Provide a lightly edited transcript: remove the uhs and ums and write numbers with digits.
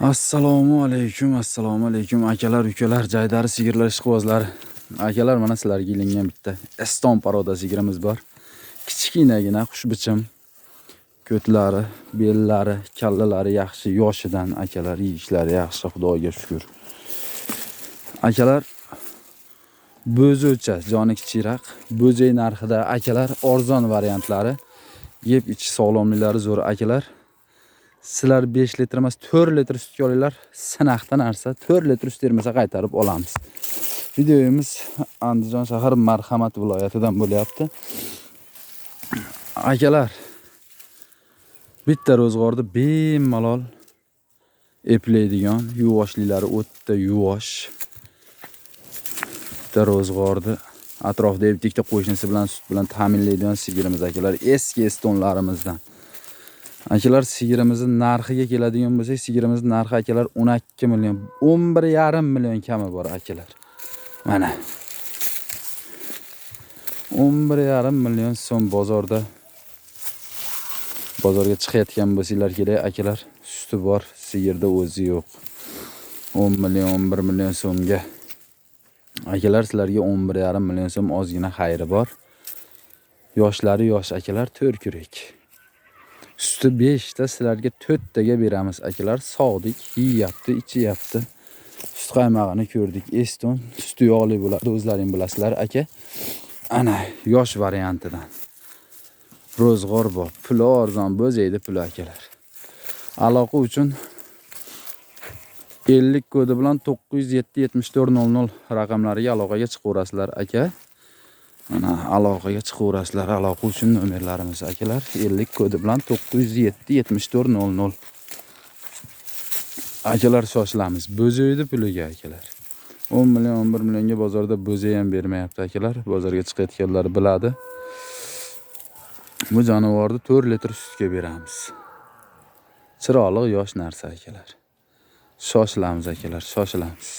Assalomu alaykum akalar, ukalar, jaydari sigirlar, ishqibozlari. Akalar, mana sizlarga ilingan bitta Eston paroda sigirimiz bor. Kichkinagina xushbichim, ko'tlari, bellari, kallalari yaxshi, yoshidan akalar, yeyishlari yaxshi, Xudoga shukr. Akalar, bo'zo'cha, joni kichikroq, bo'zay narxida akalar, arzon variantlari, yeb ichish sog'lomliklari zo'r akalar. Sizlar 5 litr emas 4 litr sut olinglar, sinaqdan narsa 4 litr sut bermasa qaytarib olamiz. Videomiz Andijon shahar Marhamat viloyatidan bo'lyapti. Akalar, bitta ro'zg'orda bemalol eplaydigan, yuvoshlilari o'tda yuvosh. Bitta ro'zg'orda atrofda eptikda qo'shnisi bilan sut bilan ta'minlaydigan sigirimiz akalar, eski estonlarimizdan. Akalar, sigirimizning narxiga keladigan bo'lsak, sigirimizning narxi akalar 12 million, 11,5 million kami bor akalar. Mana 11,5 million so'm bozorga chiqayotgan bo'lsanglar kerak akalar. Suti bor, sigirda o'zi yo'q. 10 million, 11 million so'mga. Akalar, sizlarga 11,5 million so'm ozgina xayri bor. Yoshlari yosh akalar, 4 kurak. Suti 5 ta, sizlarga 4 taga beramiz akalar. Sog'dik, yeyapti, ichyapti. Sut qaymog'ini ko'rdik. Eston suti yog'li bo'ladi, o'zlaring bilasizlar aka. Ana yosh variantidan. Ro'zg'or bor, puli arzon, bo'zaydi puli akalar. Aloqa uchun 50 kodi bilan 907-7400 raqamlariga aloqaga chiqaverasizlar aka. Mana aloqaga chiqaverasizlar. Aloqa uchun nomerlarimiz akalar 50 kodi bilan 907-7400. Akalar, shoshilamiz. Bo'zaydi puliga akalar. 10 million, 11 millionga bozorda bo'zay ham bermayapti akalar. Bozorga chiqayotganlar biladi. Bu jonivorni 4 litr sutga beramiz. Chiroyli yosh narsa akalar. Shoshilamiz akalar, shoshilamiz.